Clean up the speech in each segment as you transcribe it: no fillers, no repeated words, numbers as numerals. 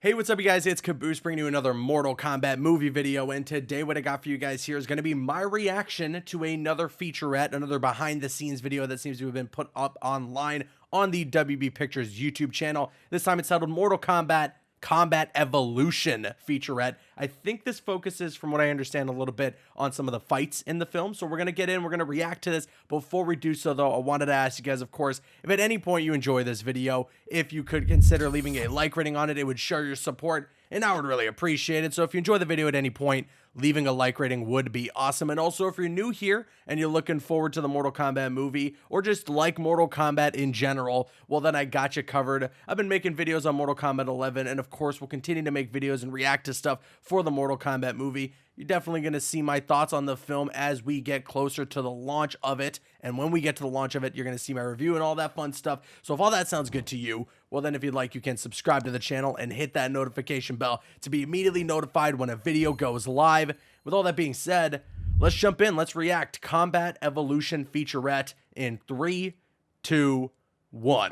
Hey, what's up, you guys? It's Caboose bringing you another Mortal Kombat movie video, and today what I got for you guys here is going to be my reaction to another featurette, another behind-the-scenes video that seems to have been put up online on the WB Pictures YouTube channel. This time it's titled Mortal Kombat Kombat Evolution Featurette. I think this focuses, from what I understand, a little bit on some of the fights in the film. So we're going to get in, we're going to react to this. Before we do so, though, I wanted to ask you guys, of course, if at any point you enjoy this video, if you could consider leaving a like rating on it, it would show your support, and I would really appreciate it. So if you enjoy the video at any point, leaving a like rating would be awesome. And also, if you're new here and you're looking forward to the Mortal Kombat movie, or just like Mortal Kombat in general, well, then I got you covered. I've been making videos on Mortal Kombat 11, and of course, we'll continue to make videos and react to stuff for the Mortal Kombat movie. You're definitely going to see my thoughts on the film as we get closer to the launch of it. And when we get to the launch of it, you're going to see my review and all that fun stuff. So if all that sounds good to you, well, then if you'd like, you can subscribe to the channel and hit that notification bell to be immediately notified when a video goes live. With all that being said, let's jump in. Let's react. Kombat Evolution Featurette in 3, 2, 1.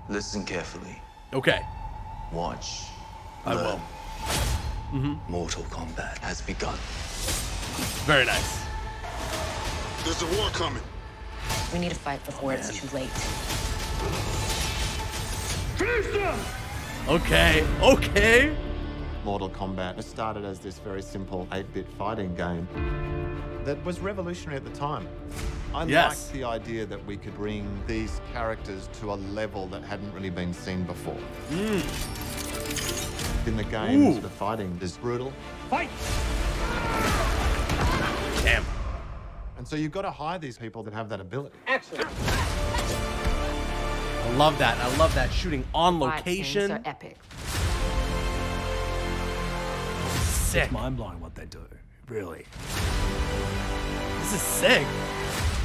Listen carefully. Okay. Watch. I will. Mortal Kombat has begun. Very nice. There's a war coming. We need to fight before it's too late. Finish them! Okay. Okay. Mortal Kombat started as this very simple 8-bit fighting game that was revolutionary at the time. I liked the idea that we could bring these characters to a level that hadn't really been seen before. In the games, the fighting is brutal. Fight! Damn. And so you've got to hire these people that have that ability. Excellent. I love that. I love that. Shooting on location. Fight scenes are epic. Sick. It's mind-blowing what they do, really. This is sick.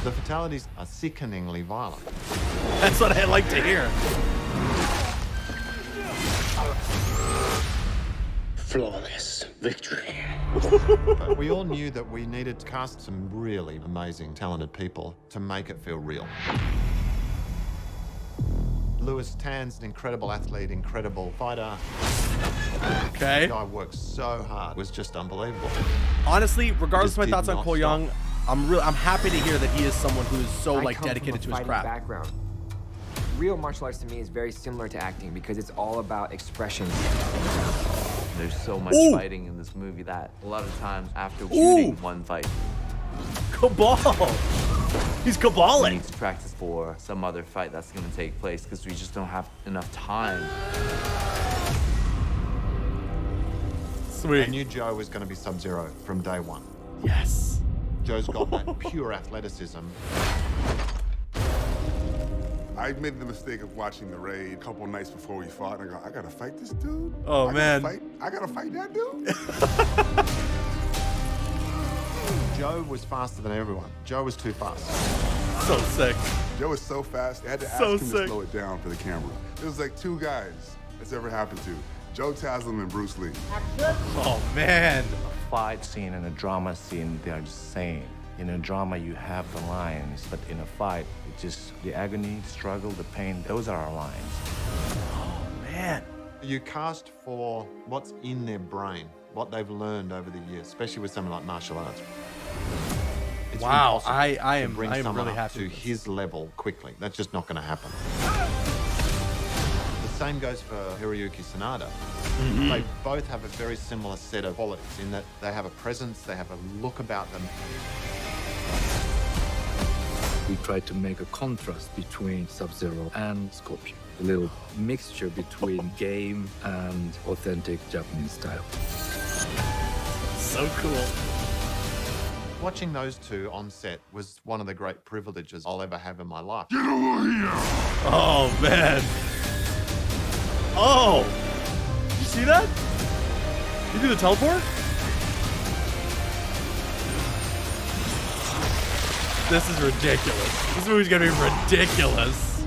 The fatalities are sickeningly violent. That's what I like to hear. Flawless victory. But we all knew that we needed to cast some really amazing, talented people to make it feel real. Lewis Tan's an incredible athlete, incredible fighter. Okay. The guy works so hard. It was just unbelievable. Honestly, regardless of my Just thoughts did on not Cole stop. Young, I'm happy to hear that he is someone who is so I like come dedicated to from a his fighting craft. background. Real martial arts to me is very similar to acting because it's all about expression. There's so much Ooh. fighting in this movie that a lot of times after shooting one fight, Cabal. He's we caballing. need to practice for some other fight that's going to take place because we just don't have enough time. I Sweet. knew Joe was going to be Sub-Zero from day one. Yes. Joe's got that pure athleticism. I made the mistake of watching the raid a couple nights before we fought, and I go, I gotta fight this dude? Oh, man. I gotta fight that dude? Joe was faster than everyone. Joe was too fast. So sick. Joe is so fast, I had to ask So him sick. to slow it down for the camera. There's like 2 guys that's ever happened to. Joe Taslim and Bruce Lee. Oh man. Fight scene and a drama scene, they are the same. In a drama, you have the lines, but in a fight, it's just the agony, struggle, the pain, those are our lines. Oh man. You cast for what's in their brain, what they've learned over the years, especially with something like martial arts. It's Wow, impossible I to am bring someone really up happy to with this. his level quickly. That's just not going to happen. The same goes for Hiroyuki Sanada. They both have a very similar set of qualities in that they have a presence, they have a look about them. We tried to make a contrast between Sub-Zero and Scorpion. A little mixture between game and authentic Japanese style. So cool. Watching those two on set was one of the great privileges I'll ever have in my life. Oh man. Oh. Did you see that? You do the teleport? This is ridiculous. This movie's gonna be ridiculous.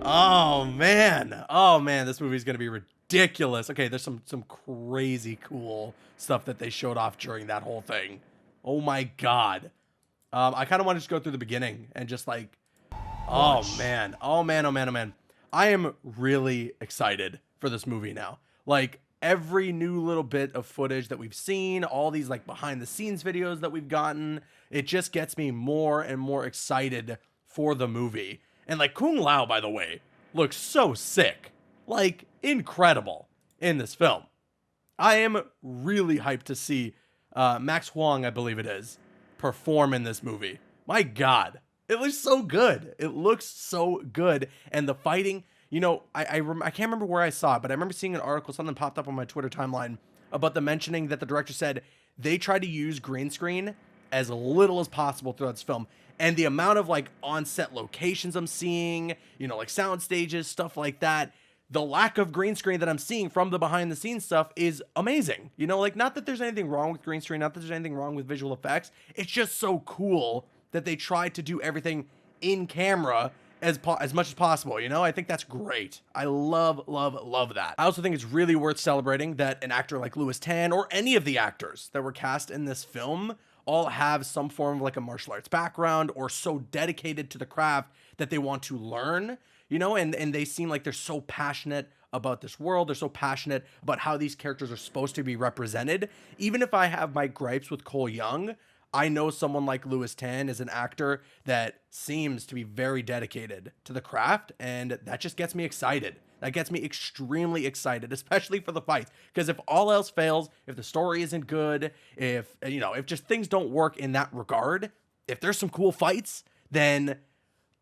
Oh man. Oh man, this movie's gonna be ridiculous. Okay, there's some crazy cool stuff that they showed off during that whole thing. Oh my god. I kind of want to just go through the beginning and just like, oh man, oh man, oh man, oh man. I am really excited for this movie now. Like, every new little bit of footage that we've seen, all these like behind the scenes videos that we've gotten, it just gets me more and more excited for the movie. And like Kung Lao, by the way, looks so sick, like incredible in this film. I am really hyped to see Max Huang, I believe it is, perform in this movie. My God, it looks so good. It looks so good. And the fighting, you know, I can't remember where I saw it, but I remember seeing an article, something popped up on my Twitter timeline about the mentioning that the director said they tried to use green screen as little as possible throughout this film. And the amount of like on-set locations I'm seeing, you know, like sound stages, stuff like that, the lack of green screen that I'm seeing from the behind the scenes stuff is amazing. You know, like, not that there's anything wrong with green screen, not that there's anything wrong with visual effects. It's just so cool that they tried to do everything in camera as much as possible. You know, I think that's great. I love that. I also think it's really worth celebrating that an actor like Lewis Tan, or any of the actors that were cast in this film, all have some form of like a martial arts background, or so dedicated to the craft that they want to learn, you know, and they seem like they're so passionate about this world. They're so passionate about how these characters are supposed to be represented. Even if I have my gripes with Cole Young, I know someone like Lewis Tan is an actor that seems to be very dedicated to the craft, and that just gets me excited. That gets me extremely excited, especially for the fights. Because if all else fails, if the story isn't good, if, you know, if just things don't work in that regard, if there's some cool fights, then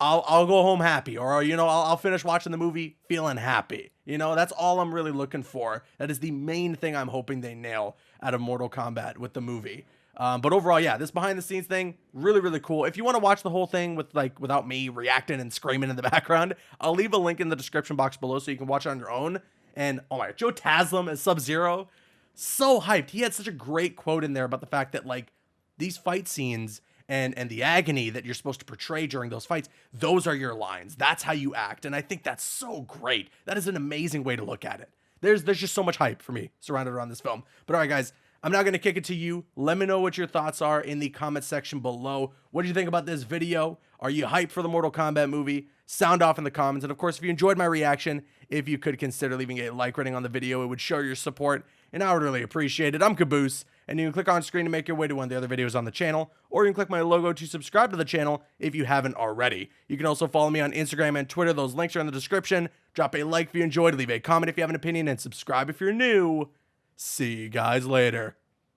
I'll go home happy, or, you know, I'll finish watching the movie feeling happy. You know, that's all I'm really looking for. That is the main thing I'm hoping they nail out of Mortal Kombat with the movie. But overall, yeah, this behind the scenes thing, really cool. If you want to watch the whole thing with like without me reacting and screaming in the background, I'll leave a link in the description box below so you can watch it on your own. And oh my God, Joe Taslim as Sub-Zero, so hyped. He had such a great quote in there about the fact that like these fight scenes and the agony that you're supposed to portray during those fights, those are your lines. That's how you act. And I think that's so great. That is an amazing way to look at it. There's just so much hype for me surrounded around this film. But all right, guys, I'm now going to kick it to you. Let me know what your thoughts are in the comment section below. What do you think about this video? Are you hyped for the Mortal Kombat movie? Sound off in the comments. And of course, if you enjoyed my reaction, if you could consider leaving a like rating on the video, it would show your support, and I would really appreciate it. I'm Caboose, and you can click on screen to make your way to one of the other videos on the channel, or you can click my logo to subscribe to the channel if you haven't already. You can also follow me on Instagram and Twitter. Those links are in the description. Drop a like if you enjoyed, leave a comment if you have an opinion, and subscribe if you're new. See you guys later.